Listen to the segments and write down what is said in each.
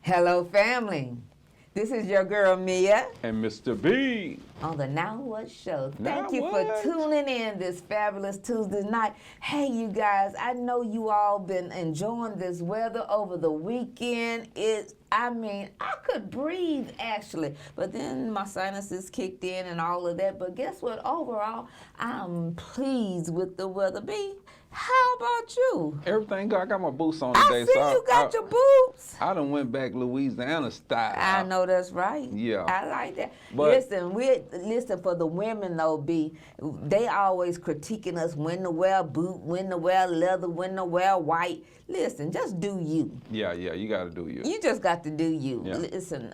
Hello, family. This is your girl, Mia, And Mr. B. on the Now What Show. Now Thank you for What? tuning in this fabulous Tuesday night. Hey, you guys, I know you all been enjoying this weather over the weekend. I could breathe, actually. But then my sinuses kicked in and all of that. But guess what? Overall, I'm pleased with the weather. B, how about you? Everything good. I got my boots on I today. see you got your boots. I done went back Louisiana style. I know that's right. Yeah. I like that. But- Listen for the women though, B. They always critiquing us when to wear boot, when to wear leather, when to wear white. Listen, just do you. Yeah, you got to do you. You just got to do you. Yeah. Listen,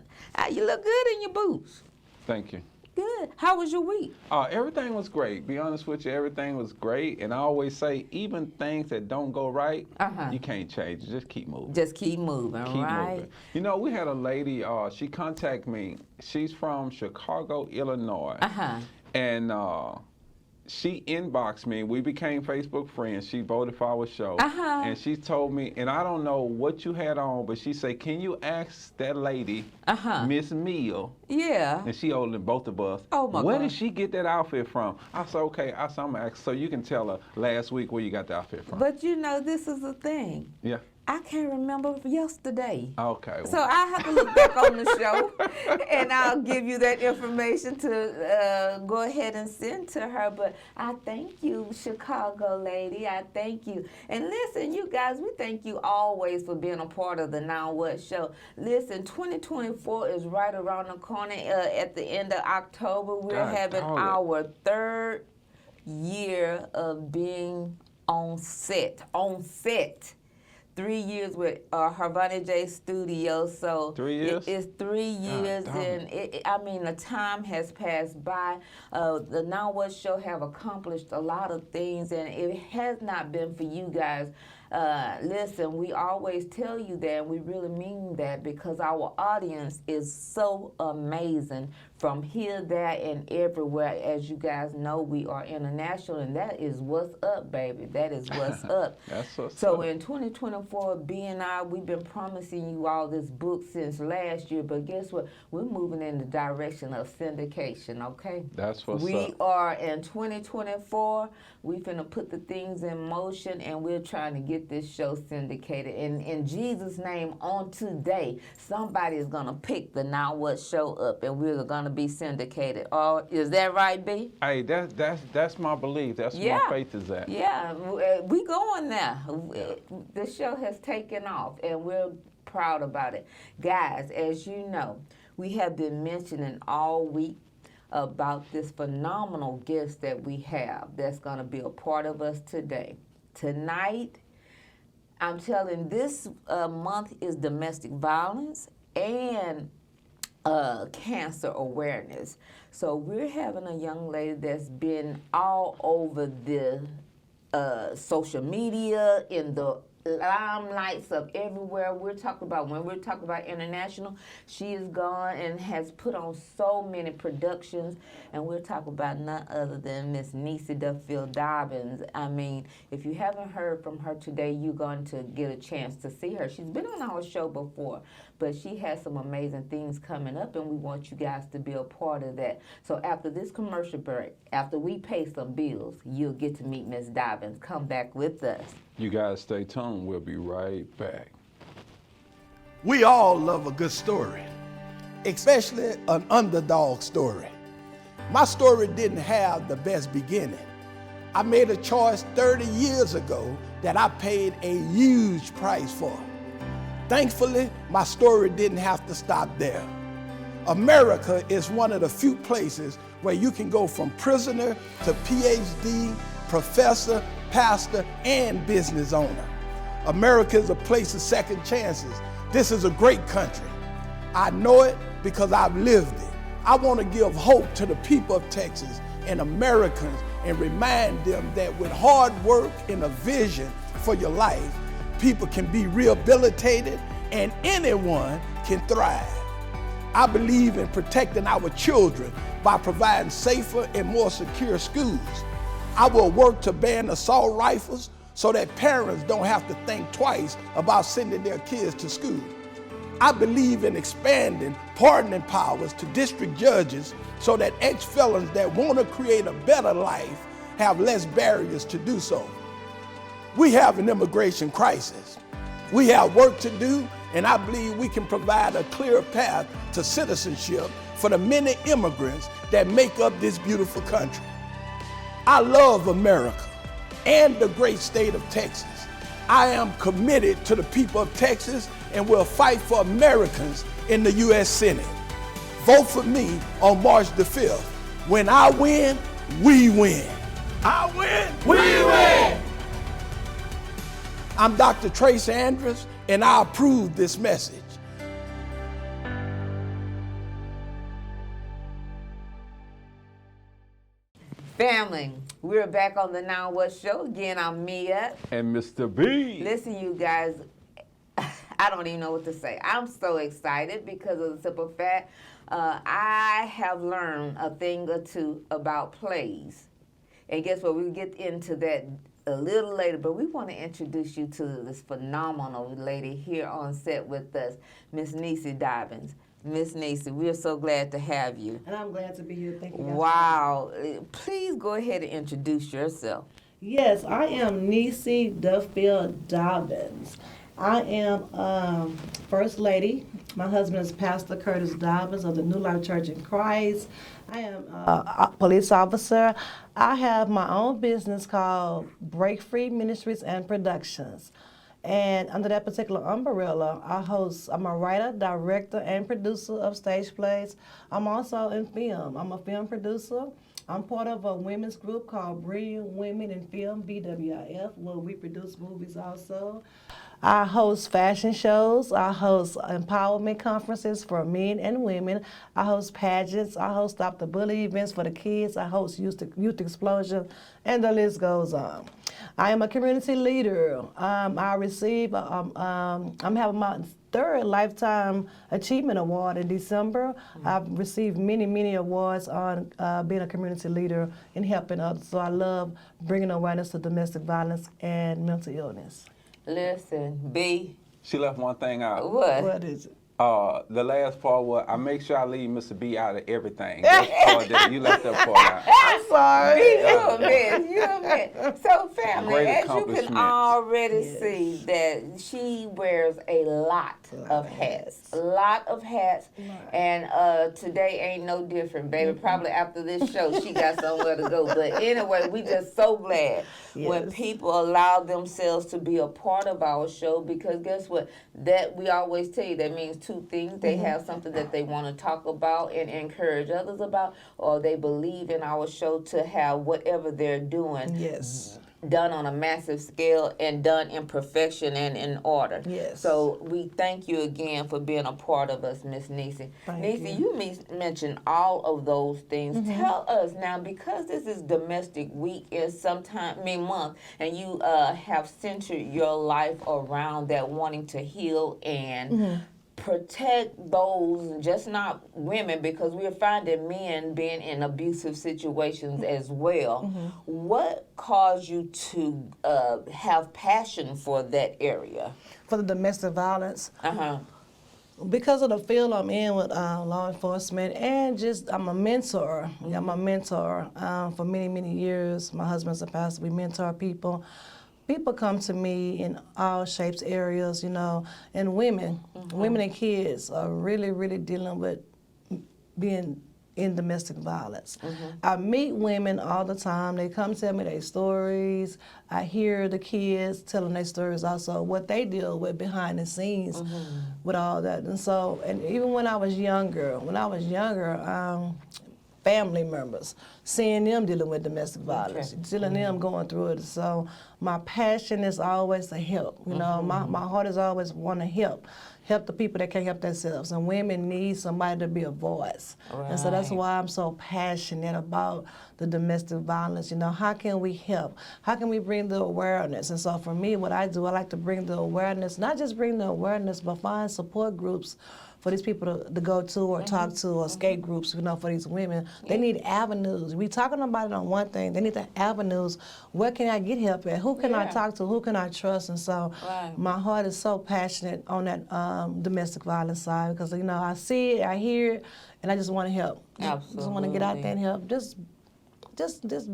you look good in your boots. Thank you. Good. How was your week? Everything was great. Be honest with you, everything was great. And I always say, even things that don't go right, you can't change it. Just keep moving. Just keep moving, Keep right? moving. You know, we had a lady, she contacted me. She's from Chicago, Illinois. And she inboxed me. We became Facebook friends. She voted for our show. And she told me, and I don't know what you had on, but she said, can you ask that lady, Miss Mia, Yeah. and she older than both of us, Oh, my where God. did she get that outfit from? I said, okay. I said, I'm going to ask, so you can tell her last week where you got the outfit from. But you know, this is the thing. Yeah. I can't remember yesterday. Okay. So I have to look back on the show, and I'll give you that information to go ahead and send to her. But I thank you, Chicago lady. I thank you. And listen, you guys, we thank you always for being a part of the Now What Show. Listen, 2024 is right around the corner. At the end of October, we're God, having darn it. our third year of being on set. 3 years with Harvani J Studios, so 3 years? It's 3 years, darn and the time has passed by. The Now What Show have accomplished a lot of things, and it has not been for you guys. Listen, we always tell you that, and we really mean that, because our audience is so amazing from here, there, and everywhere. As you guys know, we are international, and that is what's up, baby. That is what's up. That's what's So up. in 2024, B and I, we've been promising you all this book since last year, but guess what? We're moving in the direction of syndication, okay? That's what's We up. are in 2024. We finna put the things in motion, and we're trying to get this show syndicated. And in Jesus' name, on today, somebody is gonna pick the Now What Show up, and we're gonna be syndicated. Oh, is that right, B? Hey, that's my belief. That's where Yeah. my faith is at. Yeah, we going now. The show has taken off, and we're proud about it. Guys, as you know, we have been mentioning all week about this phenomenal guest that we have that's going to be a part of us today. Tonight, I'm telling, this month is domestic violence and cancer awareness. So we're having a young lady that's been all over the social media, in the limelights of everywhere. When we're talking about international, she is gone and has put on so many productions, and we're talking about none other than Miss Niecy Duffield Dobbins. I mean, if you haven't heard from her today, you're going to get a chance to see her. She's been on our show before, but she has some amazing things coming up, and we want you guys to be a part of that. So after this commercial break, after we pay some bills, you'll get to meet Miss Dobbins. Come back with us. You guys stay tuned. We'll be right back. We all love a good story, especially an underdog story. My story didn't have the best beginning. I made a choice 30 years ago that I paid a huge price for. Thankfully, my story didn't have to stop there. America is one of the few places where you can go from prisoner to PhD, professor, pastor, and business owner. America is a place of second chances. This is a great country. I know it because I've lived it. I want to give hope to the people of Texas and Americans and remind them that with hard work and a vision for your life, people can be rehabilitated and anyone can thrive. I believe in protecting our children by providing safer and more secure schools. I will work to ban assault rifles so that parents don't have to think twice about sending their kids to school. I believe in expanding pardoning powers to district judges so that ex-felons that want to create a better life have less barriers to do so. We have an immigration crisis. We have work to do, and I believe we can provide a clear path to citizenship for the many immigrants that make up this beautiful country. I love America and the great state of Texas. I am committed to the people of Texas and will fight for Americans in the U.S. Senate. Vote for me on March the 5th. When I win, we win. I win, we win. I'm Dr. Trace Andrews, and I approve this message. Family, we're back on the Now What Show. Again, I'm Mia. And Mr. B. Listen, you guys, I don't even know what to say. I'm so excited because of the simple fact I have learned a thing or two about plays. And guess what? We'll get into that a little later, but we want to introduce you to this phenomenal lady here on set with us, Miss Niecy Dobbins. Miss Niecy, we're so glad to have you. And I'm glad to be here. Thank you guys. Wow. Please go ahead and introduce yourself. Yes, I am Niecy Duffield Dobbins. I am First Lady. My husband is Pastor Curtis Dobbins of the New Life Church in Christ. I am a police officer. I have my own business called Break Free Ministries and Productions. And under that particular umbrella, I'm a writer, director, and producer of stage plays. I'm also in film. I'm a film producer. I'm part of a women's group called Brilliant Women in Film, BWIF, where we produce movies also. I host fashion shows. I host empowerment conferences for men and women. I host pageants. I host Stop the Bully events for the kids. I host Youth Explosion, and the list goes on. I am a community leader. I'm having my third Lifetime Achievement Award in December. I've received many awards on being a community leader and helping others. So I love bringing awareness to domestic violence and mental illness. Listen, B. She left one thing out. What is it? The last part was, I make sure I leave Mr. B out of everything. You left that part out. I'm sorry. B, you a mess. You a mess. So, family, Great as you can accomplishments. already see that she wears a lot of hats. A lot of hats. And today ain't no different, baby. Probably after this show, she got somewhere to go. But anyway, we just so glad when people allow themselves to be a part of our show, because guess what? That we always tell you that means two things. They have something that they want to talk about and encourage others about, or they believe in our show to have whatever they're doing done on a massive scale and done in perfection and in order. Yes. So we thank you again for being a part of us, Miss Niecy. Niecy, you mentioned all of those things. Tell us now, because this is Domestic Week is month, and you have centered your life around that, wanting to heal and protect those, just not women, because we're finding men being in abusive situations as well. What caused you to have passion for that area? For the domestic violence? Because of the field I'm in with law enforcement, and just I'm a mentor. I'm a mentor for many years. My husband's a pastor. We mentor people. People come to me in all shapes, areas, and women and kids are really dealing with being in domestic violence. I meet women all the time. They come tell me their stories. I hear the kids telling their stories also, what they deal with behind the scenes with all that. And even when I was younger, family members, seeing them dealing with domestic violence, seeing them going through it. So my passion is always to help. My heart is always want to help the people that can't help themselves. And women need somebody to be a voice. And so that's why I'm so passionate about the domestic violence. How can we help? How can we bring the awareness? And so for me, what I do, I like to bring the awareness, not just bring the awareness, but find support groups for these people to go to or talk to, or escape groups, for these women. They need avenues. We talking about it on one thing. They need the avenues. Where can I get help at? Who can I talk to? Who can I trust? And so my heart is so passionate on that domestic violence side because, you know, I see it, I hear it, and I just want to help. Absolutely. Just want to get out there and help. Just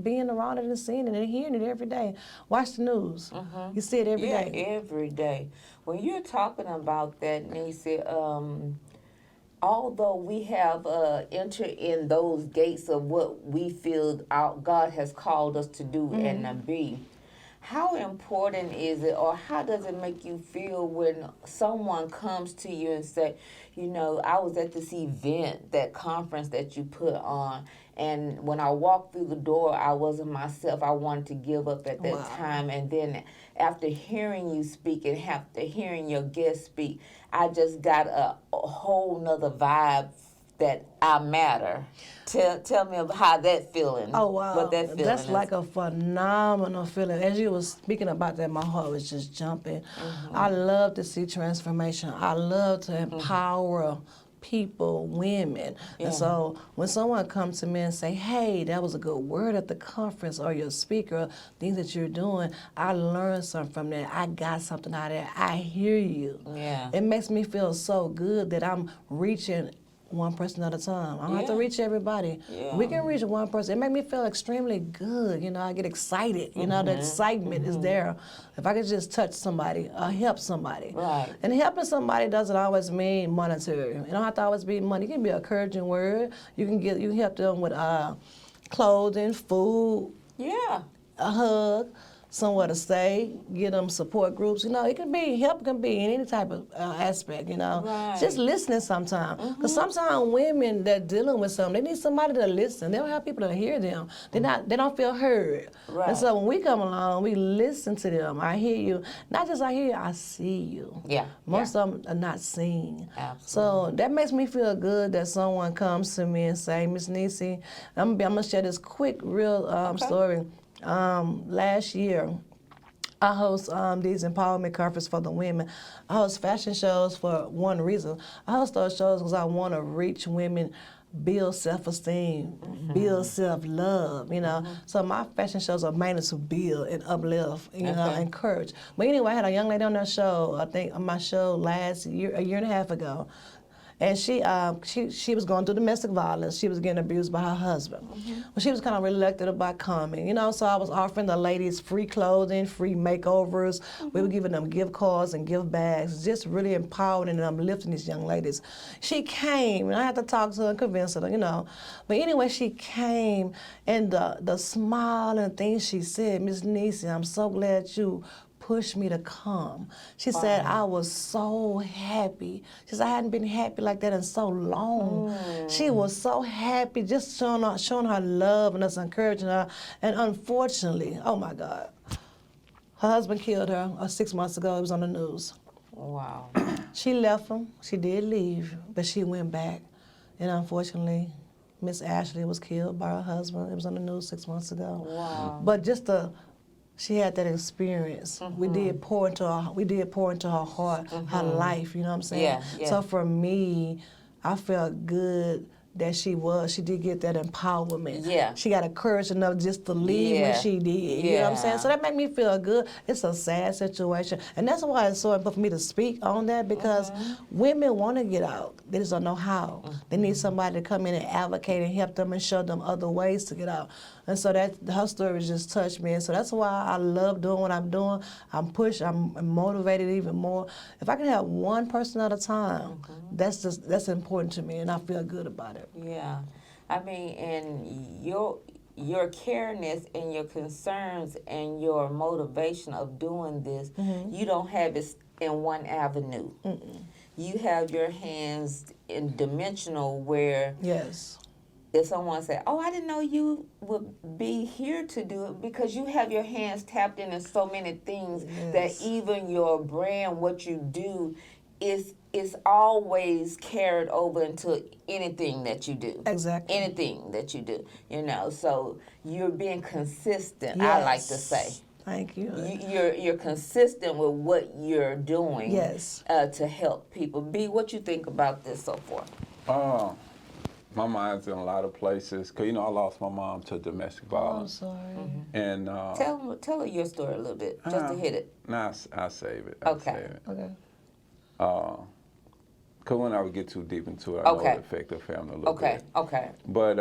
being around it and seeing it and hearing it every day. Watch the news. You see it every day. Yeah, every day. When you're talking about that, Niecy, although we have entered in those gates of what we feel God has called us to do and to be, how important is it, or how does it make you feel when someone comes to you and say, you know, I was at this event, that conference that you put on, and when I walked through the door, I wasn't myself. I wanted to give up at that time. And then after hearing you speak and after hearing your guest speak, I just got a whole nother vibe that I matter. Tell me about how that feeling. Oh, wow. What that feeling That's is. like a phenomenal feeling. As you were speaking about that, my heart was just jumping. I love to see transformation. I love to empower people, women. And so when someone comes to me and say, hey, that was a good word at the conference, or your speaker, things that you're doing, I learned something from that. I got something out of that. I hear you. Yeah. It makes me feel so good that I'm reaching one person at a time. I don't have to reach everybody. We can reach one person. It makes me feel extremely good. You know, I get excited. You know, the excitement is there. If I could just touch somebody or help somebody. Right. And helping somebody doesn't always mean monetary. It don't have to always be money. It can be an encouraging word. You can help them with clothing, food, Yeah. a hug, somewhere to stay, get them support groups. You know, it can be, help can be in any type of aspect, you know. Right. Just listening sometimes. Because sometimes women that dealing with something, they need somebody to listen. They don't have people to hear them. They don't feel heard. Right. And so when we come along, we listen to them. I hear you. Not just I hear you, I see you. Yeah. Most of them are not seen. Absolutely. So that makes me feel good that someone comes to me and say, Miss Niecy, I'm going to share this quick, real story. Last year, I host these empowerment conferences for the women. I host fashion shows for one reason. I host those shows because I want to reach women, build self-esteem, build self-love, you know. So my fashion shows are mainly to build and uplift, you know, encourage. But anyway, I had a young lady on that show, I think on my show last year, a year and a half ago. And she was going through domestic violence. She was getting abused by her husband. Well, she was kind of reluctant about coming, you know, so I was offering the ladies free clothing, free makeovers. We were giving them gift cards and gift bags, just really empowering and uplifting these young ladies. She came, and I had to talk to her and convince her, you know. But anyway, she came, and the smile and things she said, Miss Niecy, I'm so glad you pushed me to come. She said, I was so happy. She said, I hadn't been happy like that in so long. She was so happy, just showing her love and us encouraging her. And unfortunately, oh my God, her husband killed her 6 months ago. It was on the news. Wow. She left him. She did leave, but she went back. And unfortunately, Miss Ashley was killed by her husband. It was on the news 6 months ago. Wow. But she had that experience. We did pour into her heart, her life, you know what I'm saying? Yeah, yeah. So for me, I felt good that she did get that empowerment. Yeah. She got the courage enough just to leave when she did. You know what I'm saying? So that made me feel good. It's a sad situation. And that's why it's so important for me to speak on that, because women want to get out. They just don't know how. They need somebody to come in and advocate and help them and show them other ways to get out. And so her story just touched me. And so that's why I love doing what I'm doing. I'm pushed, I'm motivated even more. If I can help one person at a time, that's important to me, and I feel good about it. Yeah. I mean, and your careness and your concerns and your motivation of doing this, you don't have it in one avenue. You have your hands in dimensional where if someone say, oh, I didn't know you would be here to do it, because you have your hands tapped in so many things that even your brand, what you do, is always carried over into anything that you do. Exactly. Anything that you do, you know. So you're being consistent, I like to say. Thank you. You're consistent with what you're doing to help people. B, what you think about this so far? My mind's in a lot of places, because, you know, I lost my mom to domestic violence. Oh, I'm sorry. And tell her your story a little bit, just to hit it. Nah, I'll save it. Okay. Okay. Because we'll not get too deep into it. I know it affects the family a little bit. Okay. But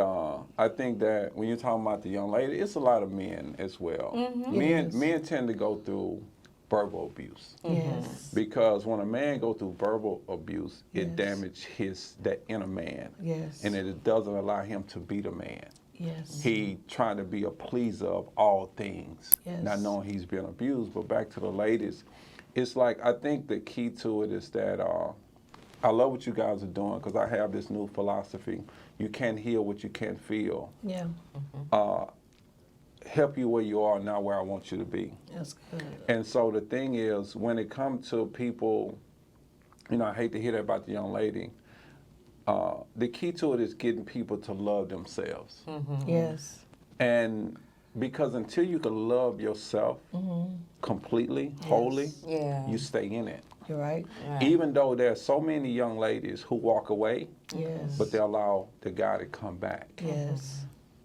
I think that when you're talking about the young lady, it's a lot of men as well. Men tend to go through verbal abuse. Yes. Because when a man goes through verbal abuse, it damages that inner man. Yes. And it doesn't allow him to be the man. Yes. He trying to be a pleaser of all things, Yes. not knowing he's been abused. But back to the ladies, it's like, I think the key to it is that I love what you guys are doing, because I have this new philosophy. You can't heal what you can't feel. Yeah. Help you where you are, not where I want you to be. That's good. And so the thing is, when it comes to people, you know, I hate to hear that about the young lady, the key to it is getting people to love themselves. Yes. And because until you can love yourself completely, wholly, you stay in it. You're right. Even though there are so many young ladies who walk away, Yes. but they allow the guy to come back. Yes.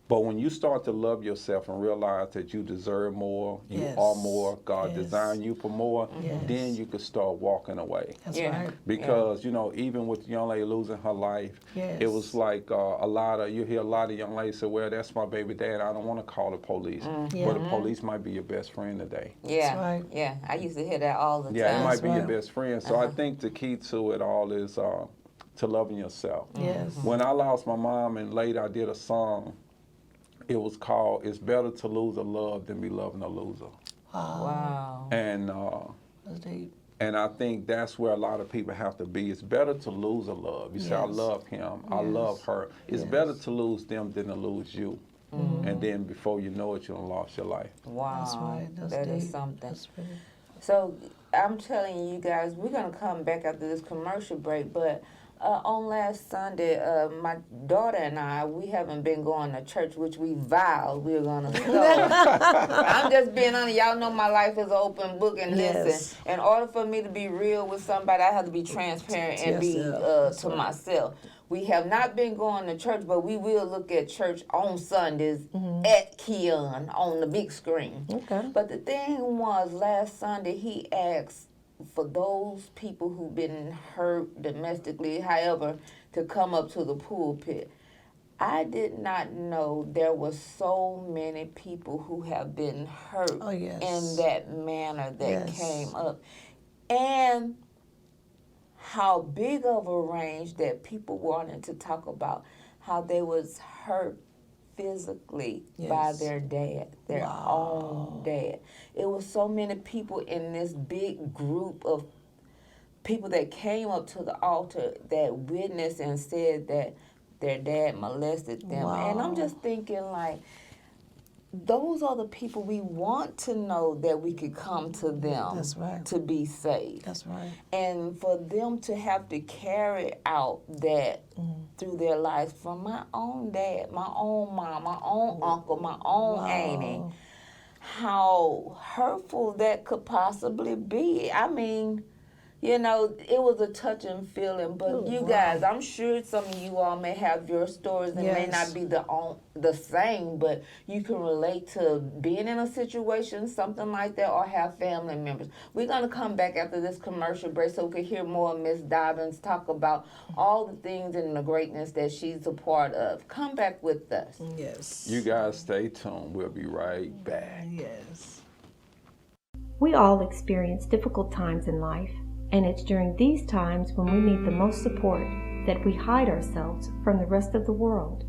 But when you start to love yourself and realize that you deserve more, you are more, God designed you for more, then you can start walking away. That's right. Because, you know, even with the young lady losing her life, it was like you hear a lot of young ladies say, well, that's my baby dad, I don't want to call the police. But the police might be your best friend today. Yeah. That's right. Yeah. I used to hear that all the time. Yeah, it might be your right. best friend. So I think the key to it all is to loving yourself. Yes. When I lost my mom and later I did a song, it was called "It's Better to Lose a Love Than Be Loving a Loser." Wow. And That's deep. and I think that's where a lot of people have to be. It's better to lose a love. You say, I love him, I love her. It's better to lose them than to lose you. And then before you know it, you'll lost your life. Wow. That's right. That's That deep. is something. That's really... So I'm telling you guys, we're going to come back after this commercial break, but on last Sunday, my daughter and I, we haven't been going to church, which we vowed we were going to go. I'm just being honest. Y'all know my life is an open book, and listen, in order for me to be real with somebody, I have to be transparent and be to myself. We have not been going to church, but we will look at church on Sundays at Keon on the big screen. Okay. But the thing was, last Sunday, he asked for those people who've been hurt domestically, however, to come up to the pulpit. I did not know there were so many people who have been hurt in that manner that came up. And how big of a range that people wanted to talk about how they was hurt physically by their dad, their own dad. It was so many people in this big group of people that came up to the altar that witnessed and said that their dad molested them. And I'm just thinking, like, those are the people we want to know that we could come to them to be saved. That's right. And for them to have to carry out that through their lives, from my own dad, my own mom, my own uncle, my own auntie, how hurtful that could possibly be. I mean, you know, it was a touching feeling, but you guys, I'm sure some of you all may have your stories and may not be the same, but you can relate to being in a situation, something like that, or have family members. We're going to come back after this commercial break so we can hear more of Miss Dobbins talk about all the things and the greatness that she's a part of. Come back with us. Yes. You guys stay tuned. We'll be right back. Yes. We all experience difficult times in life. And it's during these times when we need the most support that we hide ourselves from the rest of the world.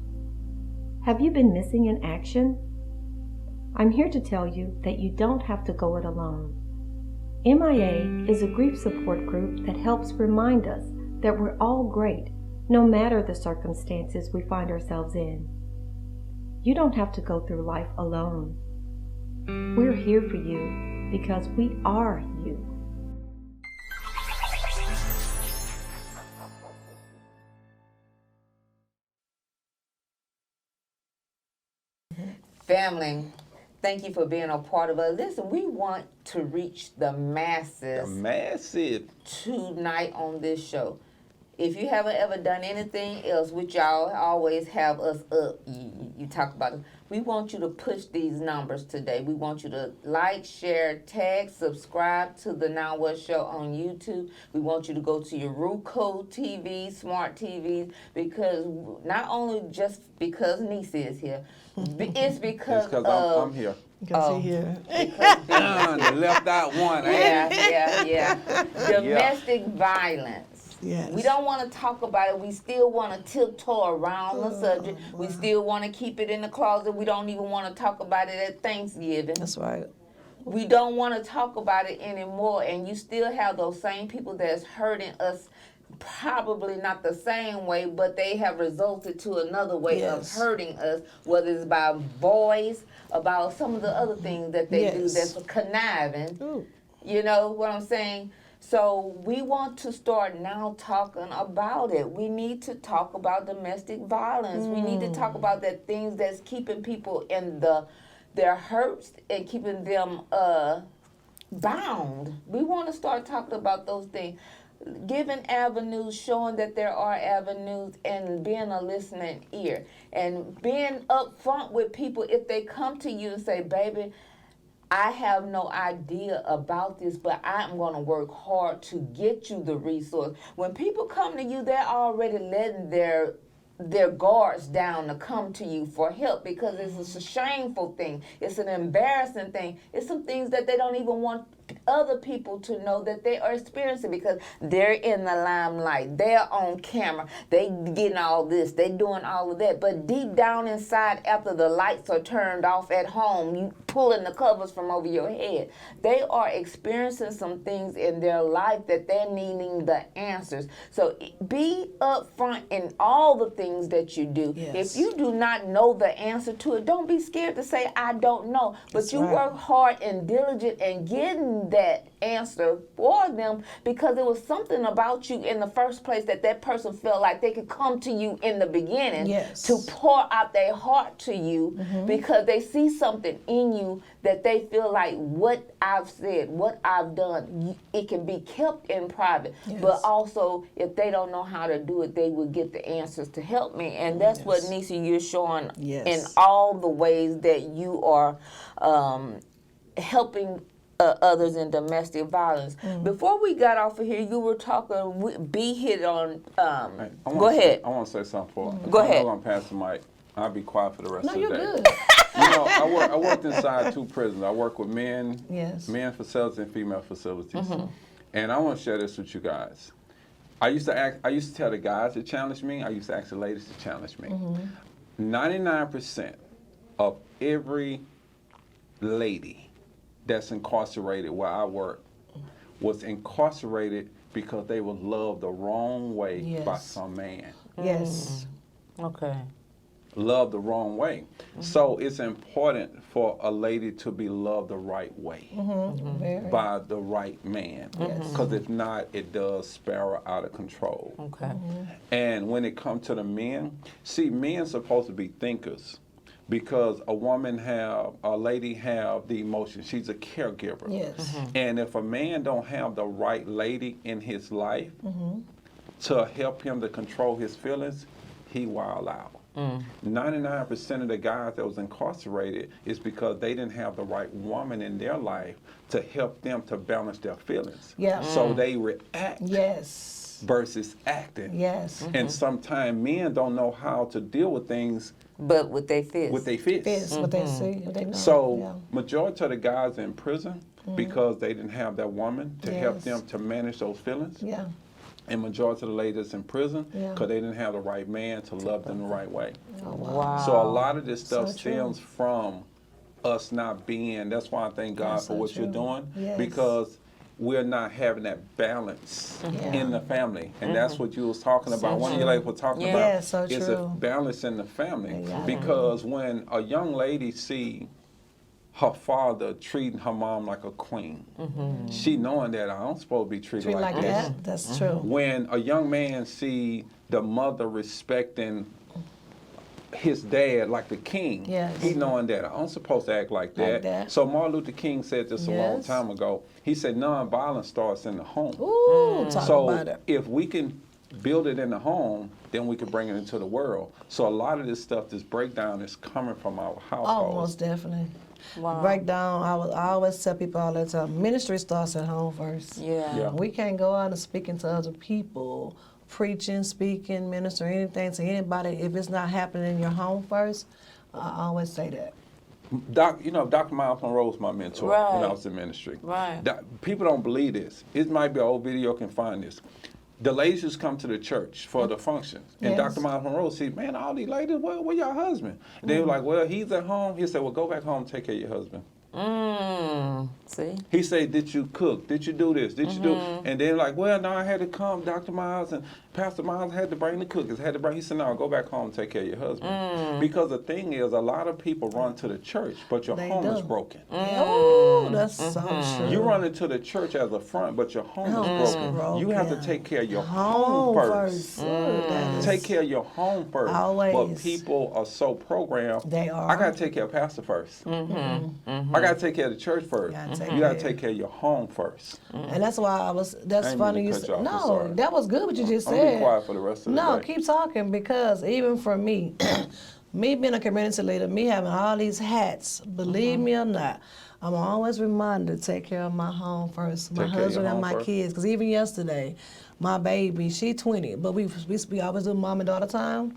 Have you been missing in action? I'm here to tell you that you don't have to go it alone. MIA is a grief support group that helps remind us that we're all great, no matter the circumstances we find ourselves in. You don't have to go through life alone. We're here for you because we are you. Family, thank you for being a part of us. Listen, we want to reach the masses The massive. tonight on this show. If you haven't ever done anything else, which y'all always have us up, you talk about it. We want you to push these numbers today. We want you to like, share, tag, subscribe to the Now What Show on YouTube. We want you to go to your Roku TV, smart TVs, because not only just because Niecy is here, it's because I'm here. Because he here. Left out one. Yeah. Domestic violence. Yes. We don't want to talk about it. We still want to tiptoe around the subject. We still want to keep it in the closet. We don't even want to talk about it at Thanksgiving. That's right. We don't want to talk about it anymore. And you still have those same people that's hurting us, probably not the same way, but they have resulted to another way of hurting us, whether it's by voice, about some of the other things that they do that's conniving. Ooh. You know what I'm saying? So we want to start now talking about it. We need to talk about domestic violence. We need to talk about that things that's keeping people in their hurts and keeping them bound. We want to start talking about those things. Giving avenues, showing that there are avenues, and being a listening ear. And being upfront with people if they come to you and say, baby, I have no idea about this, but I'm going to work hard to get you the resource. When people come to you, they're already letting their guards down to come to you for help, because it's a shameful thing. It's an embarrassing thing. It's some things that they don't even want other people to know that they are experiencing, because they're in the limelight. They're on camera. They getting all this. They doing all of that. But deep down inside, after the lights are turned off at home, you pulling the covers from over your head, they are experiencing some things in their life that they're needing the answers. So be upfront in all the things that you do. Yes. If you do not know the answer to it, don't be scared to say, I don't know. But That's you right. work hard and diligent and getting that answer for them, because it was something about you in the first place that person felt like they could come to you in the beginning to pour out their heart to you, because they see something in you that they feel like what I've said, what I've done, it can be kept in private. But also, if they don't know how to do it, they will get the answers to help me. And that's what, Niecy, you're showing in all the ways that you are helping others in domestic violence. Before we got off of here, you were talking, B hit on, go ahead. I want to say something for Go ahead. I'm going to pass the mic. I'll be quiet for the rest of the day. No, you're good. You know, I worked inside 2 prisons. I work with men facilities and female facilities. And I want to share this with you guys. I used to tell the guys to challenge me. I used to ask the ladies to challenge me. 99% of every lady that's incarcerated where I work was incarcerated because they were loved the wrong way by some man. Yes. Okay. Loved the wrong way. So it's important for a lady to be loved the right way by the right man. Because if not, it does spiral out of control. Okay. And when it comes to the men, see, men supposed to be thinkers. Because a lady have the emotion. She's a caregiver. Yes. And if a man don't have the right lady in his life to help him to control his feelings, he wild out. 99% of the guys that was incarcerated is because they didn't have the right woman in their life to help them to balance their feelings. Yeah. So they react. Yes. Versus acting. Yes. And sometimes men don't know how to deal with things. But with their fists. With their fists. It's what they see, what they know. So majority of the guys in prison, because they didn't have that woman to help them to manage those feelings. Yeah. And majority of the ladies in prison, because they didn't have the right man to love them the right way. Oh, wow. So a lot of this stuff So stems from us not being, that's why I thank God That's for so what you're true. doing, Yes. because we're not having that balance in the family. And that's what you was talking about. One of your ladies was talking about. Yeah, so It's a true. balance in the family. Yeah. Because when a young lady see her father treating her mom like a queen, she knowing that I don't supposed to be treated like this. that. That's true. When a young man see the mother respecting his dad like the king, he knowing that I'm supposed to act like that. So Martin Luther King said this a long time ago. He said non-violence starts in the home. Ooh, talk about it. If we can build it in the home, then we can bring it into the world. So a lot of this stuff, this breakdown, is coming from our household. Oh, most definitely. Wow. Breakdown, I always tell people all the time, ministry starts at home first. Yeah. We can't go out and speaking to other people, preaching, speaking, ministering, anything to anybody if it's not happening in your home first. I always say that. Dr. Miles Monroe was my mentor when I Right. was in ministry. Right. People don't believe this. It might be an old video, you can find this. The ladies used to come to the church for the functions. And Yes. Dr. Miles Monroe said, man, all these ladies, where your husband? And they were like, well, he's at home. He said, well, go back home and take care of your husband. See? He said, did you cook? Did you do this? Did you do? And then like, well, no, I had to come. Dr. Miles and Pastor Miles had to bring the cookies. He said, no, go back home and take care of your husband. Because the thing is, a lot of people run to the church, but your They home is do. broken. Oh, that's so true. You run into the church as a front, but your home is broken. You have to broken. take care of your home first. That is- Take care of your home first. Always. But people are so programmed. They are. I got to take care of pastor first. I got to take care of the church first. Gotta take You got to care. take care of your home first. And that's why that's I ain't funny mean you to cut said. you off, I'm No, sorry. that was good what you just I'm said. gonna be quiet for the rest of the No, day. keep talking because even for me, me being a community leader, me having all these hats, believe me or not, I'm always reminded to take care of my home first, my Take care of your husband and home my first. kids. Because even yesterday, my baby, she 20, but we always do mom and daughter time,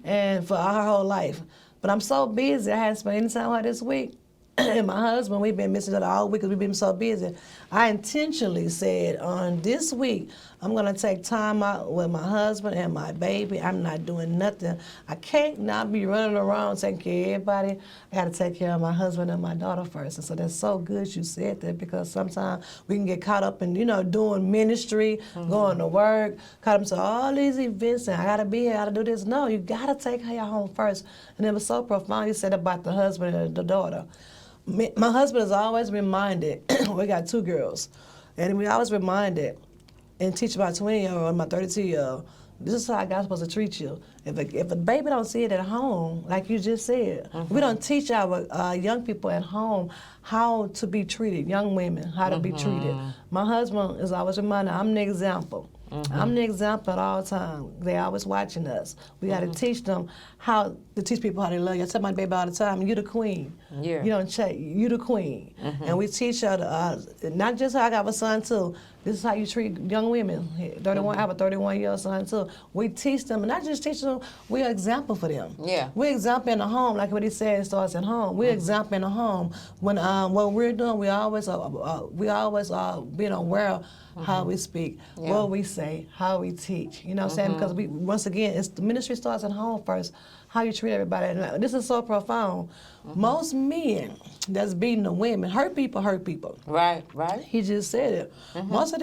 and for our whole life. But I'm so busy, I hadn't spent any time with her this week. And my husband, we've been missing each other all week because we've been so busy. I intentionally said on this week, I'm going to take time out with my husband and my baby. I'm not doing nothing. I can't not be running around taking care of everybody. I got to take care of my husband and my daughter first. And so that's so good you said that because sometimes we can get caught up in, doing ministry, going to work, caught up to all these events and I got to be here, I got to do this. No, you got to take care of your home first. And it was so profound you said about the husband and the daughter. My husband is always reminded, we got 2 girls, and we always reminded and teach my 20-year-old and my 32-year-old, this is how God's supposed to treat you. If a baby don't see it at home, like you just said, we don't teach our young people at home how to be treated, young women, how to be treated. My husband is always reminded, I'm the example. I'm the example at all times. They always watching us. We got to teach them how to teach people how to love you. I tell my baby all the time, you the queen. Yeah. You don't check, you the queen. And we teach her, not just how I got a son too, this is how you treat young women. 31, I have a 31-year-old son too. We teach them, and not just teach them, we're an example for them. Yeah. We're example in the home, like what he said, it starts at home. We're example in the home. When what we're doing, we always being aware of how we speak, what we say, how we teach. You know what I'm saying? Because once again, it's the ministry starts at home first. How you treat everybody. And this is so profound. Most men that's beating the women hurt people. Right. He just said it. Most of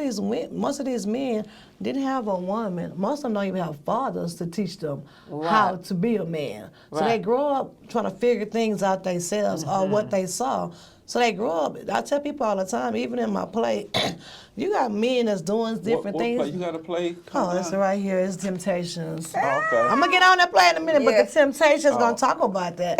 these men didn't have a woman. Most of them don't even have fathers to teach them how to be a man. So they grow up trying to figure things out themselves or what they saw. So they grow up. I tell people all the time, even in my play, you got men that's doing different what things. Play? You got to play? Oh, it's right here. It's Temptations. Okay. I'm gonna get on that play in a minute, Yeah. but the Temptations gonna talk about that.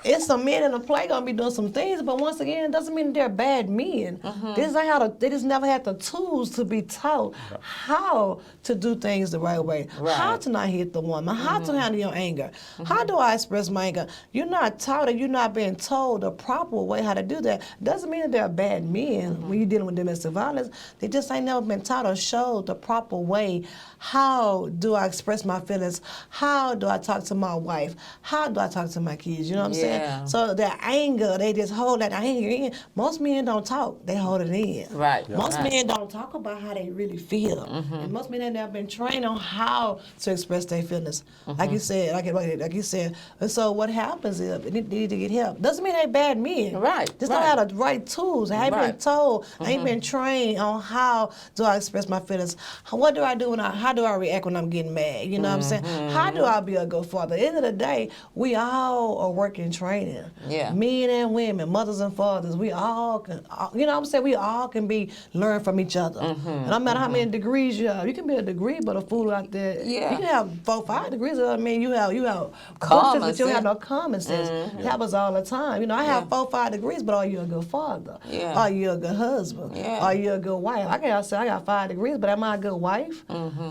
It's some men in the play gonna be doing some things, but once again, it doesn't mean they're bad men. They just never had the tools to be taught how to do things the right way, how to not hit the woman, how to handle your anger. How do I express my anger? You're not taught, and you're not being told the proper way how to do that. Doesn't mean that they're bad men when you're dealing with domestic violence. They just ain't never been taught or showed the proper way. How do I express my feelings? How do I talk to my wife? How do I talk to my kids? You know what I'm saying? So their anger, they just hold that anger in. Most men don't talk, they hold it in. Right. Most men don't talk about how they really feel. And most men have never been trained on how to express their feelings. Like you said, like you said. And so what happens is they need to get help. Doesn't mean they bad men. Right, Just don't have the right tools. I ain't been told, I ain't been trained on how do I express my feelings. What do I do how do I react when I'm getting mad? You know what I'm saying? How do I be a good father? At the end of the day, we all are working training. Yeah. Men and women, mothers and fathers, we all can, you know what I'm saying? We all can learn from each other. And no matter how many degrees you have, you can be a degree, but a fool like that, Yeah. you can have 4, 5 degrees. I mean, you have Common good sense, but you don't have sense. no common sense. It happens all the time. You know, I have 4, 5 degrees, but are you a good father? Yeah. Are you a good husband? Yeah. Are you a good wife? I can't say I got 5 degrees, but am I a good wife?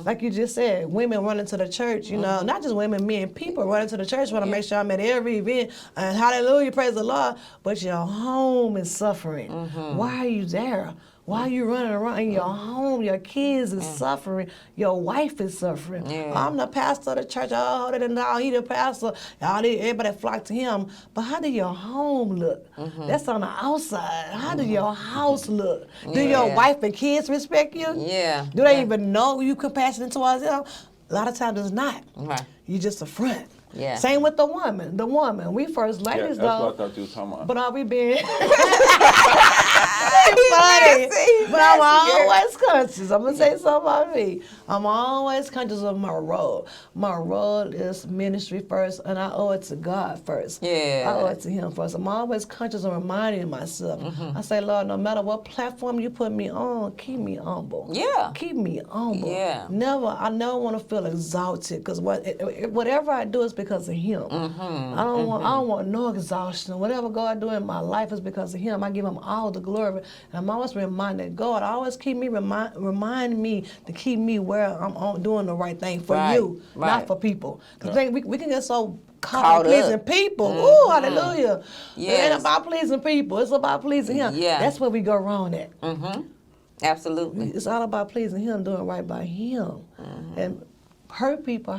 Like you just said, women running to the church, you know, not just women, men, people running to the church want to make sure I'm at every event and hallelujah, praise the Lord, but your home is suffering. Why are you there? Why are you running around in your home? Your kids is suffering. Your wife is suffering. Yeah. I'm the pastor of the church. Oh, he the pastor. Everybody flock to him. But how do your home look? That's on the outside. How do your house look? Do your Yeah. wife and kids respect you? Yeah. Do they Yeah. even know you compassionate towards them? A lot of times it's not. Right. You just a front. Yeah. Same with the woman. The woman. We first Yeah, ladies that's though. what I thought you was talking about. But are we being funny? But I'm always conscious. I'm gonna say something about me. I'm always conscious of my role. My role is ministry first, and I owe it to God first. Yeah. I owe it to Him first. I'm always conscious of reminding myself. I say, Lord, no matter what platform you put me on, keep me humble. Yeah. Keep me humble. Yeah. I never want to feel exalted because whatever I do is because of Him. I don't want no exhaustion. Whatever God do in my life is because of Him. I give Him all the glory. And I'm always reminded, God always keep me remind me to keep me where I'm doing the right thing for Right, you, right. not for people. Because we can get so Caught caught in pleasing up. people. Ooh, hallelujah. It Yes. ain't about pleasing people. It's about pleasing Him. Yeah. That's where we go wrong at. Absolutely. It's all about pleasing Him, doing right by Him. And hurt people.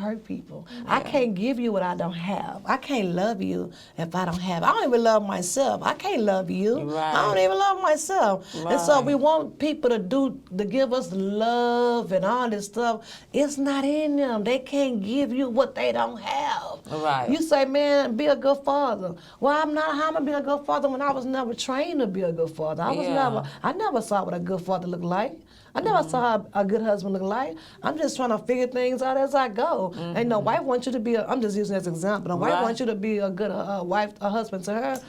I can't give you what I don't have. I can't love you if I don't have it. I don't even love myself. I can't love you. Right. I don't even love myself. And so Right. we want people to give us love and all this stuff. It's not in them. They can't give you what they don't have. Right. You say, man, be a good father. Well, I'm not. How am I be a good father when I was never trained to be a good father? I never saw what a good father looked like. I never saw how a good husband look like. I'm just trying to figure things out as I go. And the wife wants you to be I'm just using this example. The wife Right. wants you to be a good wife, a husband to her.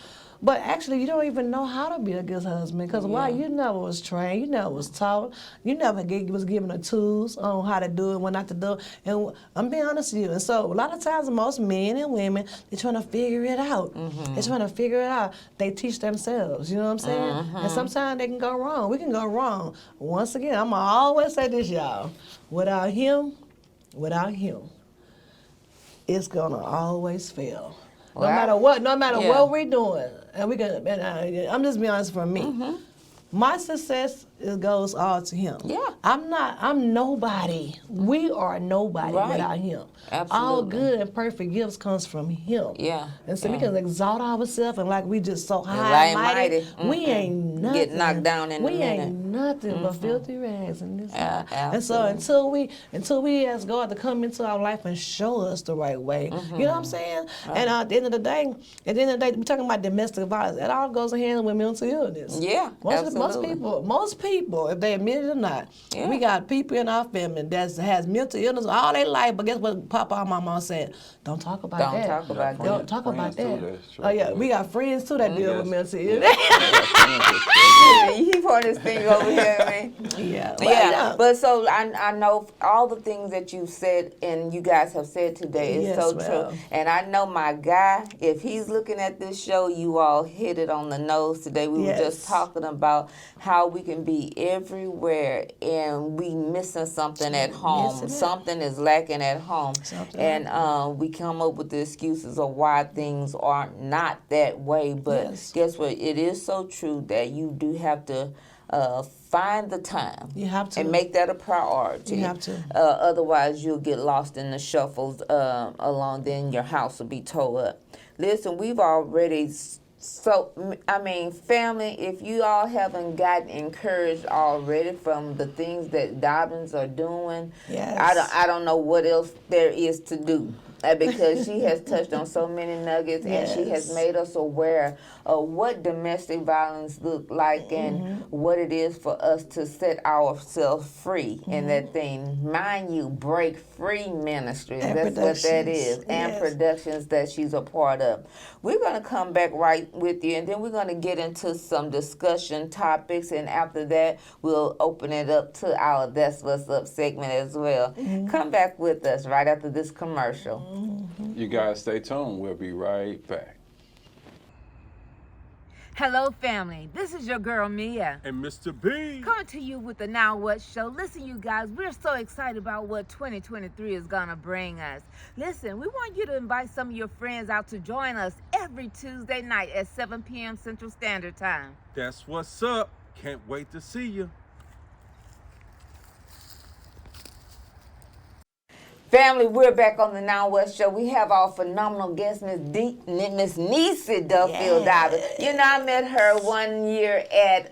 But actually, you don't even know how to be a good husband because why? You never was trained. You never was taught. You never was given the tools on how to do it, what not to do. And I'm being honest with you. And so a lot of times, most men and women, they're trying to figure it out. They're trying to figure it out. They teach themselves. You know what I'm saying? And sometimes they can go wrong. We can go wrong. Once again, I'm going to always say this, y'all. Without him, it's going to always fail. Well, No matter yeah. what we're doing, and we can. I'm just being honest for me. My success goes all to Him. Yeah. I'm nobody. We are nobody Right. without Him. All Absolutely. good and perfect gifts comes from Him. Yeah. And so we Yeah. can exalt ourselves and like we just so high right and mighty. mighty. We ain't nothing. Get knocked down in a We minute. ain't nothing but filthy rags in this life. And so Absolutely. until we ask God to come into our life and show us the right way, you know what I'm saying? And at the end of the day, we're talking about domestic violence. It all goes hand with mental illness. Yeah, absolutely. Most people, if they admit it or not, Yeah. we got people in our family that has mental illness all their life. But guess what Papa and Mama said? Don't talk about Don't that. talk about that. Don't talk about Friends too, that. that's true. Oh yeah, we got friends too that deal with mental illness. He pointed his thing over here at me. Yeah. Yeah, but so I know all the things that you said and you guys have said today is Yes, so ma'am. true. And I know my guy, if he's looking at this show, you all hit it on the nose today. We were just Yes. talking about how we can be everywhere and we missing something at home. Missing it. Something is lacking at home. Something And we come up with the excuses of why things are not that way. But Yes. guess what? It is so true that you do have to find the time. You have to. And make that a priority. You have to. Otherwise, you'll get lost in the shuffles along. Then your house will be tore up. Listen, we've already. Family, if you all haven't gotten encouraged already from the things that Dobbins are doing, Yes. I don't know what else there is to do. because she has touched on so many nuggets, and she has made us aware of what domestic violence look like and what it is for us to set ourselves free in that thing. Mind you, Break Free Ministries, And that's what that is, Productions, and yes. productions that she's a part of. We're going to come back right with you, and then we're going to get into some discussion topics, and after that, we'll open it up to our That's What's Up segment as well. Come back with us right after this commercial. You guys stay tuned. We'll be right back. Hello, family. This is your girl, Mia. And Mr. B. Coming to you with the Now What Show. Listen, you guys, we're so excited about what 2023 is going to bring us. Listen, we want you to invite some of your friends out to join us every Tuesday night at 7 p.m. Central Standard Time. That's what's up. Can't wait to see you. Family, we're back on the Now What Show. We have our phenomenal guest, Miss Niecy Duffield Dobbins. You know, I met her one year at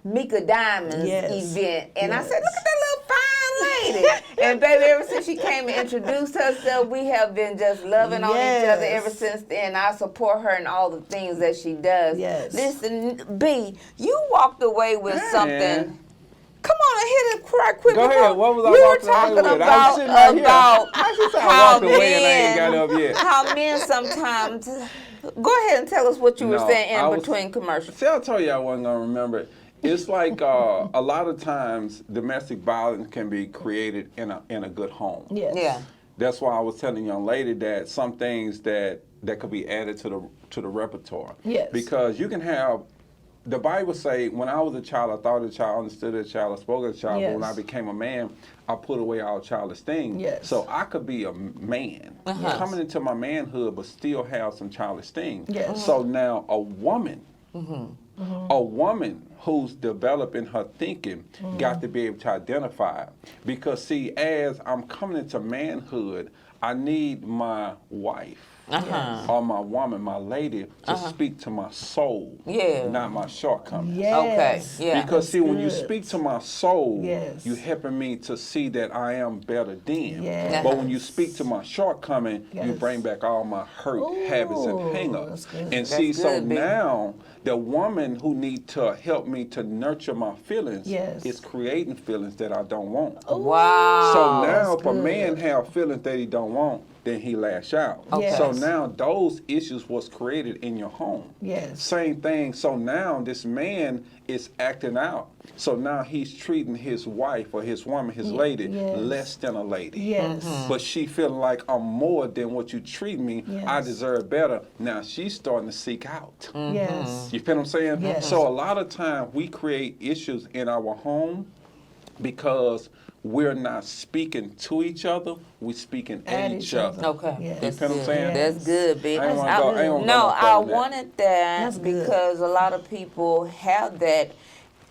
Mika Diamond's event, and I said, look at that little fine lady. And baby, ever since she came and introduced herself, we have been just loving on each other ever since then. I support her in all the things that she does. Yes. Listen, B, you walked away with something. Man. Come on and hit it right quick. Go ahead. What was I we were walking away talking with? I was about, sitting right here. How she say I how walked away and I ain't got up yet? how men sometimes. Go ahead and tell us what you were No, saying I in was- between commercials. See, I told you I wasn't going to remember it. It's like a lot of times domestic violence can be created in a good home. Yes. Yeah. That's why I was telling the young lady that some things that could be added to the repertoire. Yes. Because you can have, the Bible say, when I was a child, I thought as a child, understood as a child, I spoke as a child, but when I Yes. became a man, I put away all childish things. Yes. So I could be a man, coming into my manhood, but still have some childish things. Yes. So now a woman, a woman who's developing her thinking got to be able to identify it. Because see, as I'm coming into manhood, I need my wife or my woman, my lady, to speak to my soul, not my shortcomings. Yes. Okay. Yeah. Because see, when you good. speak to my soul, Yes. you're helping me to see that I am better than. Yes. But when you speak to my shortcoming, you Yes. bring back all my hurt, habits, and Ooh, hang-ups. that's good. And see, That's so good, baby. now the woman who need to help me to nurture my feelings Yes. is creating feelings that I don't want. Wow. So now, if a good. man have feelings that he don't want, then he lash out. Okay. So Yes. now those issues was created in your home. Yes. Same thing. So now this man is acting out. So now he's treating his wife or his woman, his lady, yes. less than a lady. Yes. But she feeling like I'm more than what you treat me. I Yes. deserve better. Now she's starting to seek out. Yes. You feel what I'm saying? Yes. So a lot of times we create issues in our home because we're not speaking to each other, we're speaking at each other. Okay. Yes. That's You feel what I'm good. saying? That's good, B. I ain't wanna go- I ain't wanna go No, no I further than that. wanted that That's good. because a lot of people have that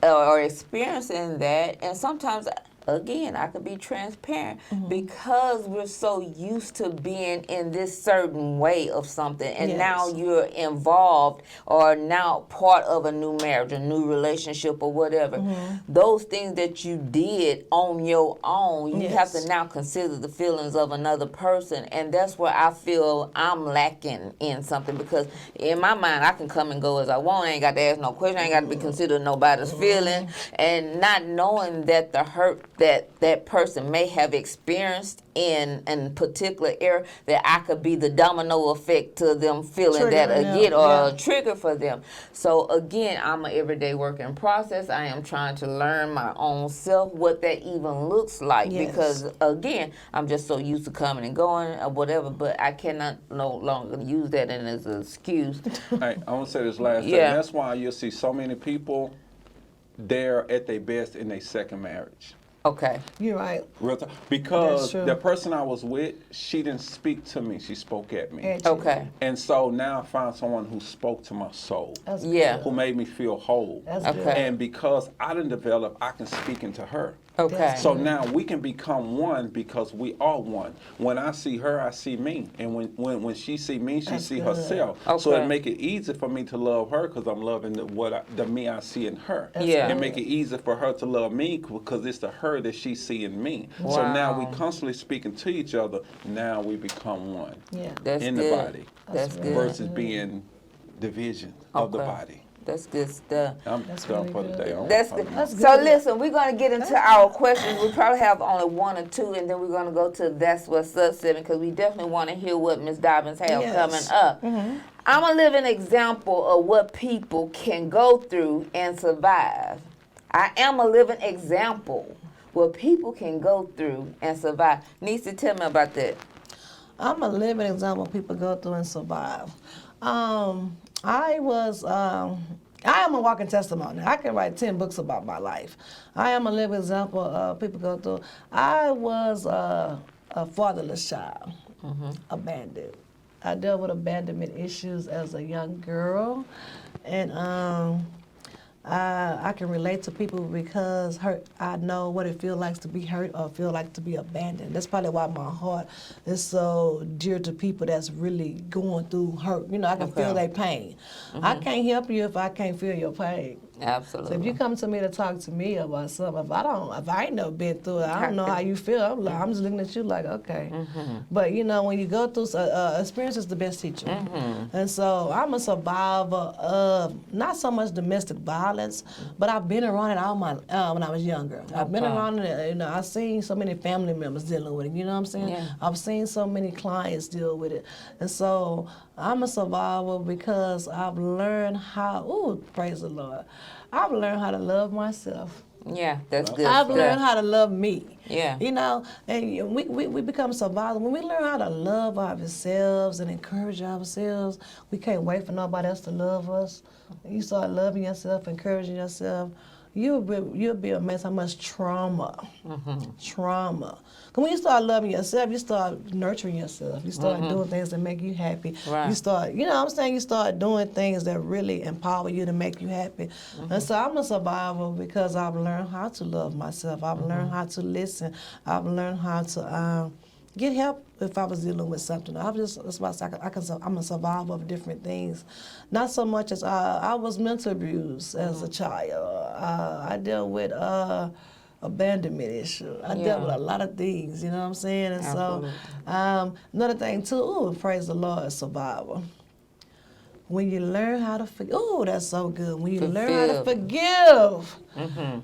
or experiencing that, and sometimes. Again, I could be transparent because we're so used to being in this certain way of something, and Yes. now you're involved or now part of a new marriage, a new relationship, or whatever. Those things that you did on your own, you have Yes. to now consider the feelings of another person, and that's where I feel I'm lacking in something because in my mind I can come and go as I want. I ain't got to ask no question. I ain't got to be considered nobody's feeling, and not knowing that the hurt that person may have experienced in a particular area, that I could be the domino effect to them feeling that Triggering them, again or yeah. a trigger for them. So again, I'm an everyday work in process. I am trying to learn my own self, what that even looks like, Yes. because again, I'm just so used to coming and going or whatever, but I cannot no longer use that as an excuse. Hey, I want to say this last thing. Yeah. That's why you'll see so many people, they're at their best in their second marriage. Okay. You're right. Real talk. Because That's true. the person I was with, she didn't speak to me. She spoke at me. At you. Okay. And so now I found someone who spoke to my soul, That's Yeah. who made me feel whole. That's Okay. good. And because I didn't develop, I can speak into her. Okay. So now we can become one because we are one. When I see her, I see me, and when she see me, she see herself. So Okay. it make it easy for me to love her because I'm loving the me I see in her. Yeah. And make it easy for her to love me because it's the her that she see in me. So now we Wow. constantly speaking to each other. Now we become one Yeah. That's in good. the body That's good. versus being division of the Okay. body. That's good stuff. I'm done really for the good. day. I don't That's wanna good. talk That's So good. listen, we're going to get into our questions. We probably have only one or two, and then we're going to go to That's What's Up segment because we definitely want to hear what Ms. Dobbins have Yes. coming up. I'm a living example of what people can go through and survive. I am a living example what people can go through and survive. Niecy, tell me about that. I'm a living example of people go through and survive. I am a walking testimony. I can write 10 books about my life. I am a living example of people go through. I was a fatherless child, abandoned. I dealt with abandonment issues as a young girl, and I can relate to people because I know what it feels like to be hurt or feel like to be abandoned. That's probably why my heart is so dear to people that's really going through hurt. You know, I can feel their pain. I can't help you if I can't feel your pain. Absolutely. So if you come to me to talk to me about something, if I ain't never been through it, I don't know how you feel. I'm just looking at you like, okay. But you know, when you go through experience is the best teacher. And so I'm a survivor of not so much domestic violence, but I've been around it all my when I was younger. I've been around it. You know, I've seen so many family members dealing with it. You know what I'm saying? Yeah. I've seen so many clients deal with it, and so I'm a survivor because I've learned how. Ooh, praise the Lord. I've learned how to love myself. Yeah, that's good I've stuff. learned how to love me. Yeah. You know, and we become survivors. When we learn how to love ourselves and encourage ourselves, we can't wait for nobody else to love us. You start loving yourself, encouraging yourself, you'll be amazed how much trauma. Because when you start loving yourself, you start nurturing yourself. You start doing things that make you happy. Right. You start, you know what I'm saying? You start doing things that really empower you to make you happy. And so I'm a survivor because I've learned how to love myself. I've learned how to listen. I've learned how to get help if I was dealing with something. That's why I'm a survivor of different things. Not so much as I was mental abused as a child. I dealt with abandonment issue. I dealt with a lot of things, you know what I'm saying? And Absolutely. so another thing too, praise the Lord, survivor. When you learn how to forgive, oh, that's so good. When you learn how to forgive,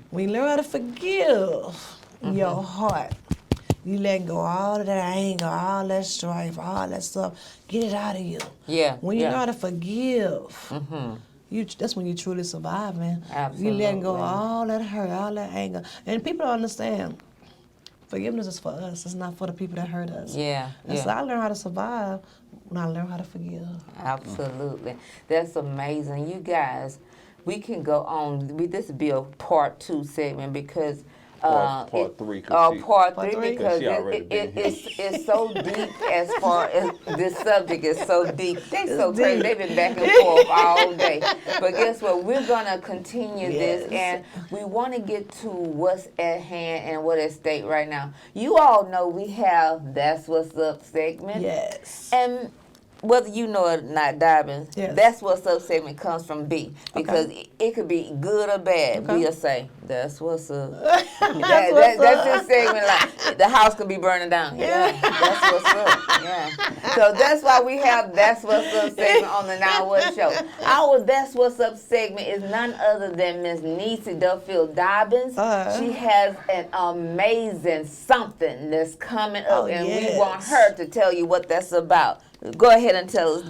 when you learn how to forgive your heart, you let go all of that anger, all that strife, all that stuff. Get it out of you. Yeah. When you know how to forgive, that's when you truly survive, man. Absolutely. You letting go of all that hurt, all that anger. And people don't understand. Forgiveness is for us. It's not for the people that hurt us. Yeah. And so I learned how to survive when I learned how to forgive. Absolutely. That's amazing. You guys, we can go on. This would be a part 2 segment because Part three. Part three three? because She already been here. it's so deep as far as this subject is so deep. They so It's crazy. deep. They've been back and forth all day. But guess what? We're gonna continue this, and we want to get to what's at hand and what at stake right now. You all know we have That's What's Up segment. Yes. And whether you know it or not, Dobbins, Yes. That's What's Up segment comes from B. Because it could be good or bad. Okay. B will say, that's what's up. That's That's his segment. Like, the house could be burning down. Yeah, that's what's up. Yeah. So that's why we have That's What's Up segment on the Now What Show. Our That's What's Up segment is none other than Miss Niecy Duffield Dobbins. She has an amazing something that's coming up, and we want her to tell you what that's about. Go ahead and tell us.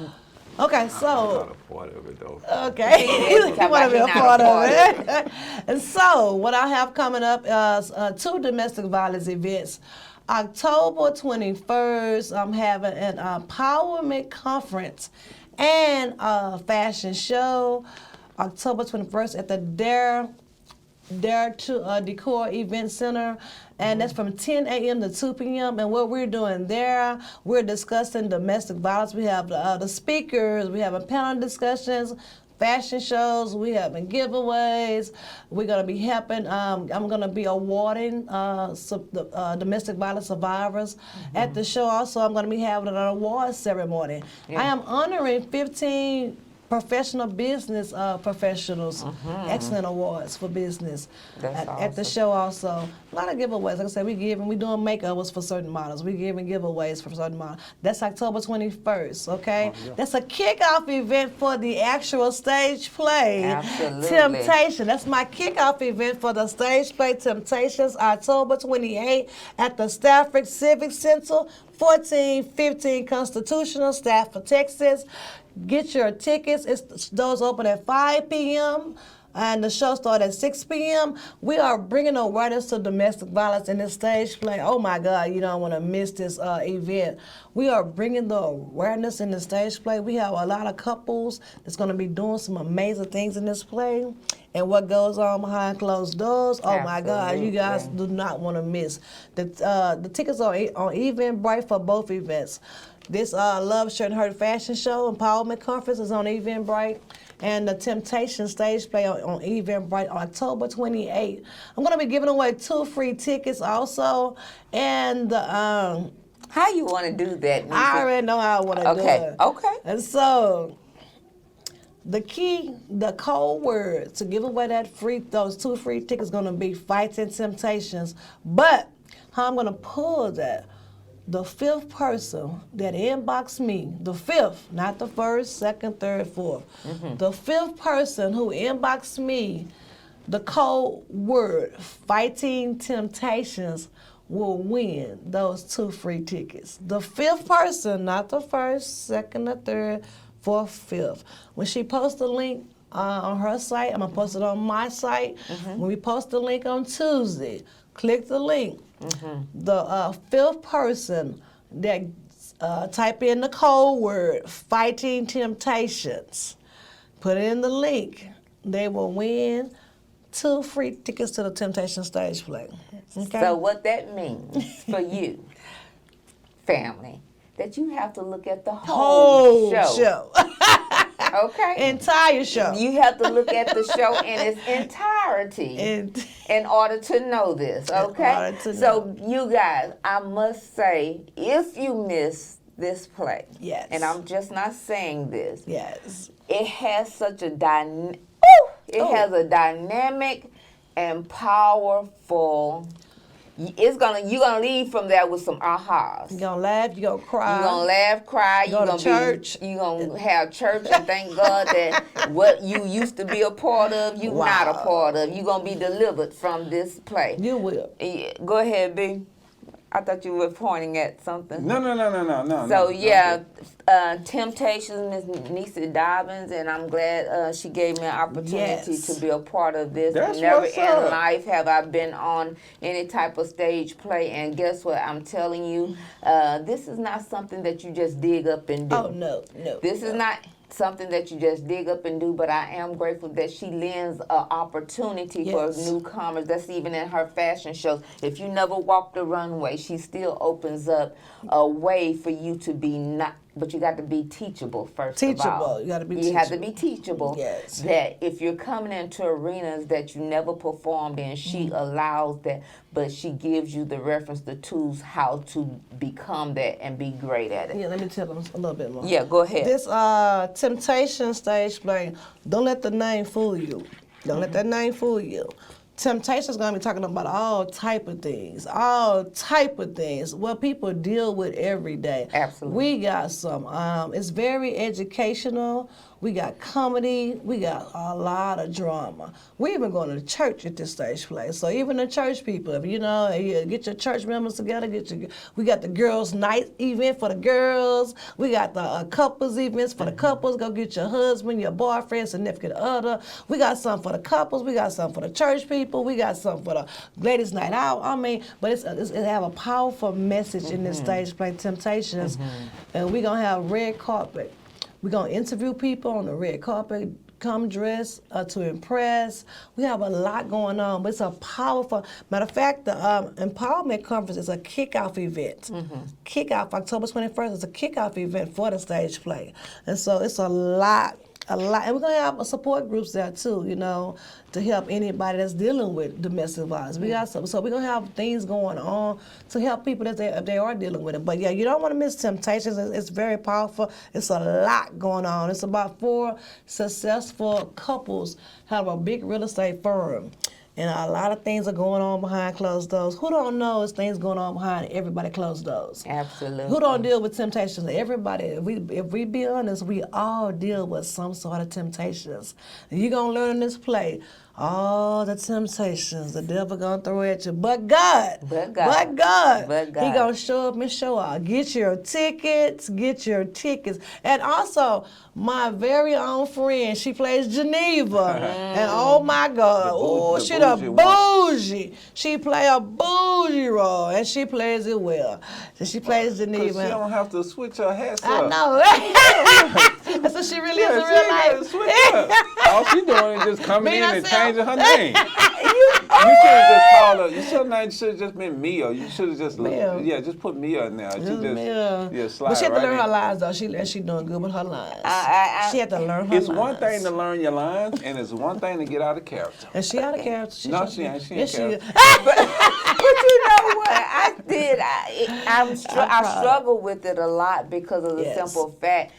Okay, so. Not a part of it though. Okay, you want to be a part of it. And so, what I have coming up is 2 domestic violence events. October 21st, I'm having an empowerment conference and a fashion show. October 21st at the Dare to Decor Event Center, and that's from 10 a.m. to 2 p.m. And what we're doing there, we're discussing domestic violence. We have the speakers, we have a panel discussions, fashion shows. We having giveaways. We're gonna be helping. I'm gonna be awarding domestic violence survivors at the show. Also, I'm gonna be having an award ceremony. Yeah. I am honoring 15 professional business professionals, excellent awards for business That's at the awesome. show. Also, a lot of giveaways. Like I said, we doing makeovers for certain models. We giving giveaways for certain models. That's October 21st. Okay, that's a kickoff event for the actual stage play. Absolutely. Temptation. That's my kickoff event for the stage play Temptations, October 28th at the Stafford Civic Center, 1415 Constitutional, Stafford, Texas. Get your tickets. Doors open at 5 p.m. and the show starts at 6 p.m. We are bringing awareness to domestic violence in this stage play. Oh my God, you don't want to miss this event. We are bringing the awareness in the stage play. We have a lot of couples that's going to be doing some amazing things in this play. And what goes on behind closed doors, oh my God, you guys do not want to miss. The tickets are on Eventbrite for both events. This Love, Shirt, and Hurt fashion show, Empowerment Conference is on Eventbrite. And the Temptation stage play on Eventbrite on October 28th. I'm going to be giving away 2 free tickets also. And How you want to do that, Niecy? I already know how I want to do it. Okay. And so the code word to give away those 2 free tickets is going to be Fighting Temptations. But how I'm going to pull that, the 5th person that inbox me, the 5th, not the 1st, 2nd, 3rd, 4th, the 5th person who inbox me the code word Fighting Temptations will win those 2 free tickets. The 5th person, not the 1st, 2nd, or 3rd, 4th, 5th. When she posts the link on her site, I'm going to post it on my site. When we post the link on Tuesday, click the link. The 5th person that type in the code word Fighting Temptations, put in the link, they will win 2 free tickets to the Temptation stage play. Okay? So what that means for you, family, that you have to look at the whole show. Okay? Entire show. You have to look at the show in its entirety in order to know this, okay? order to So you guys, I must say, if you miss this play, Yes. and I'm just not saying this, Yes. it has such a has a dynamic and powerful. You're gonna leave from there with some ahas. You're going to laugh, you're going to cry. You're gonna laugh, cry. Go to church. You're gonna have church, and thank God that what you used to be a part of, you not a part of. You're gonna be delivered from this play. You will. Yeah, go ahead, B. I thought you were pointing at something. No. So yeah, Temptations, Miss Niecy Dobbins, and I'm glad she gave me an opportunity Yes. to be a part of this. That's Never what's in up. life have I been on any type of stage play, and guess what? I'm telling you, this is not something that you just dig up and do. Oh, no. This is not something that you just dig up and do, but I am grateful that she lends an opportunity Yes. for newcomers. That's even in her fashion shows. If you never walked the runway, she still opens up a way for you to be but you got to be teachable first of all. Teachable. You got to be You have to be teachable. Yes. That if you're coming into arenas that you never performed in, she allows that, but she gives you the reference, the tools, how to become that and be great at it. Yeah, let me tell them a little bit more. Yeah, go ahead. This Temptation stage play, don't let the name fool you. Don't let that name fool you. Temptation's gonna be talking about all type of things, what people deal with every day. Absolutely. We got some, it's very educational. We got comedy. We got a lot of drama. We even going to church at this stage play. So even the church people, if you get your church members together, we got the girls' night event for the girls. We got the couples events for the couples. Go get your husband, your boyfriend, significant other. We got some for the couples. We got some for the church people. We got some for the ladies' night out. But it have a powerful message in this stage play, Temptations. And we're going to have red carpet. We're going to interview people on the red carpet, come dressed to impress. We have a lot going on, but it's a powerful, matter of fact, the Empowerment Conference is a kickoff event. Kickoff, October 21st is a kickoff event for the stage play. And so it's a lot A lot, and we're gonna have support groups there too, to help anybody that's dealing with domestic violence. We got so we're gonna have things going on to help people if they are dealing with it. But yeah, you don't want to miss Temptations. It's very powerful. It's a lot going on. It's about 4 successful couples have a big real estate firm. And a lot of things are going on behind closed doors. Who don't know is things going on behind everybody closed doors? Absolutely. Who don't deal with temptations? Everybody. If we be honest, we all deal with some sort of temptations. And you're going to learn in this play all the temptations the devil going to throw at you. But God. But God. He going to show up and show out. Get your tickets. And also, my very own friend, she plays Geneva. And oh my God. Oh, she the bougie. She play a bougie role. And she plays it well. And she plays Geneva. She don't have to switch her hats I up. know. That's what she really is in real life. Switch up. All she doing is just coming in and herself. changing her name. You should have just called her. Your name should have just been Mia. You should have just just put Mia in there. She just slide But she had to right learn in. her lines though. She doing good with her lines. She had to learn her It's lines. one thing to learn your lines, and it's one thing to get out of character. And she out of character. No, she ain't. She ain't Yes, she is. But you know what? I struggle with it a lot because of the Yes. simple fact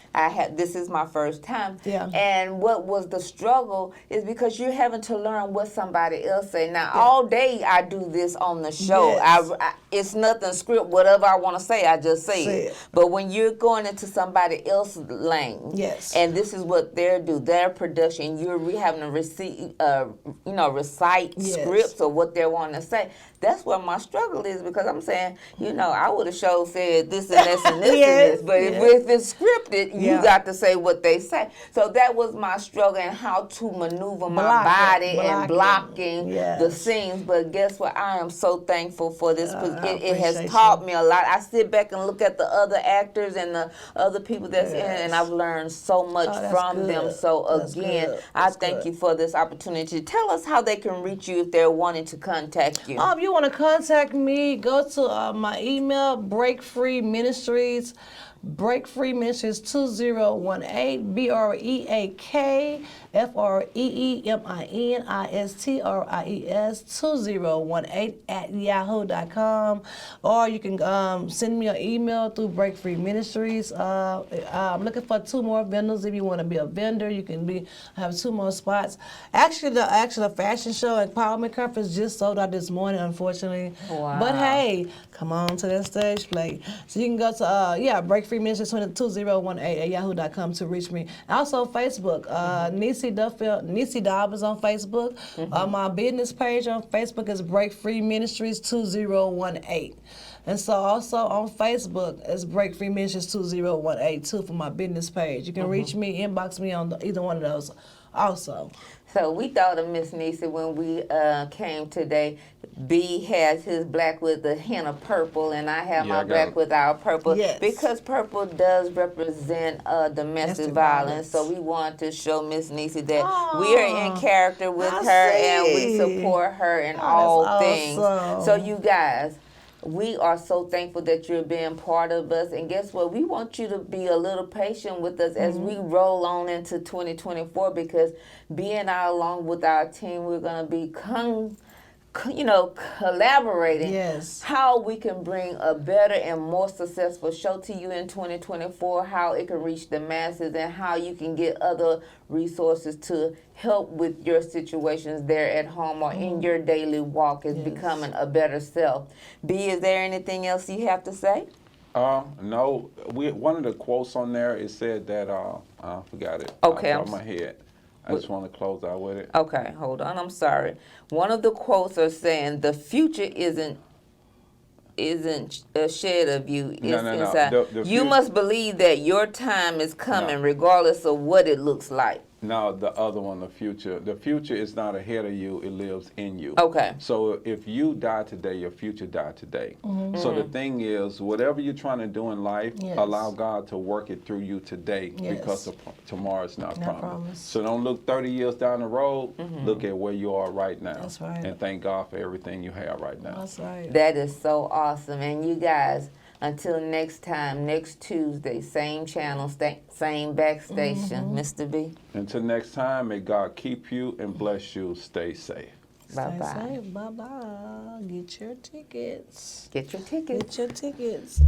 this is my first time. Yeah. And what was the struggle is because you're having to learn what somebody else say. Now, all day I do this on the show. Yes. It's nothing script. Whatever I want to say, I just say it. it. But when you're going into somebody else's lane, Yes. and this is what they do, their production, you're having to recite Yes. scripts or what they want to say. That's where my struggle is because I'm saying, I would have sure said this and this and this and this, but if it's scripted, you got to say what they say. So that was my struggle and how to maneuver my body and blocking the scenes. But guess what? I am so thankful for this. It has taught me a lot. I sit back and look at the other actors and the other people that's in it, and I've learned so much from them. So again, I thank you for this opportunity. Tell us how they can reach you if they're wanting to contact you. If you want to contact me, go to my email, Break Free Ministries. Break Free Ministries 2018, BreakFreeMinistries 2018 at yahoo.com, or you can send me an email through Break Free Ministries. I'm looking for 2 more vendors. If you want to be a vendor, you can have 2 more spots. Actually, the fashion show and empowerment conference just sold out this morning, unfortunately. Wow. But hey, come on to that stage play. So you can go to Break Free Ministries 2018 at yahoo.com to reach me. Also Facebook, Niecy Duffield, Niecy Dobbins on Facebook. My business page on Facebook is Break Free Ministries 2018. And so also on Facebook, it's Break Free Ministries 2018 too for my business page. You can reach me, inbox me on either one of those also. So we thought of Miss Niecy when we came today. B has his black with a hint of purple, and I have my black with our purple. Yes. Because purple does represent domestic violence. So we want to show Miss Niecy that we are in character with her and we support her in all things. Awesome. So you guys, we are so thankful that you're being part of us. And guess what? We want you to be a little patient with us as we roll on into 2024, because being out along with our team, we're going to be collaborating how we can bring a better and more successful show to you in 2024, how it can reach the masses, and how you can get other resources to help with your situations there at home or in your daily walk as becoming a better self. B, is there anything else you have to say? No. One of the quotes on there, it said that, I forgot it. Okay. Off my head. I just want to close out with it. Okay, hold on. I'm sorry. One of the quotes are saying the future isn't a shed of you. It's inside. You must believe that your time is coming, regardless of what it looks like. No, the other one, the future. The future is not ahead of you, it lives in you. Okay. So if you die today, your future died today. So the thing is, whatever you're trying to do in life, allow God to work it through you today, because tomorrow is not promised. So don't look 30 years down the road, look at where you are right now. That's right. And thank God for everything you have right now. That's right. That is so awesome. And you guys, Until next time, next Tuesday, same channel, same back station. Mr. B. Until next time, may God keep you and bless you. Stay safe. Bye-bye. Stay safe. Bye-bye. Get your tickets. Get your tickets. Get your tickets.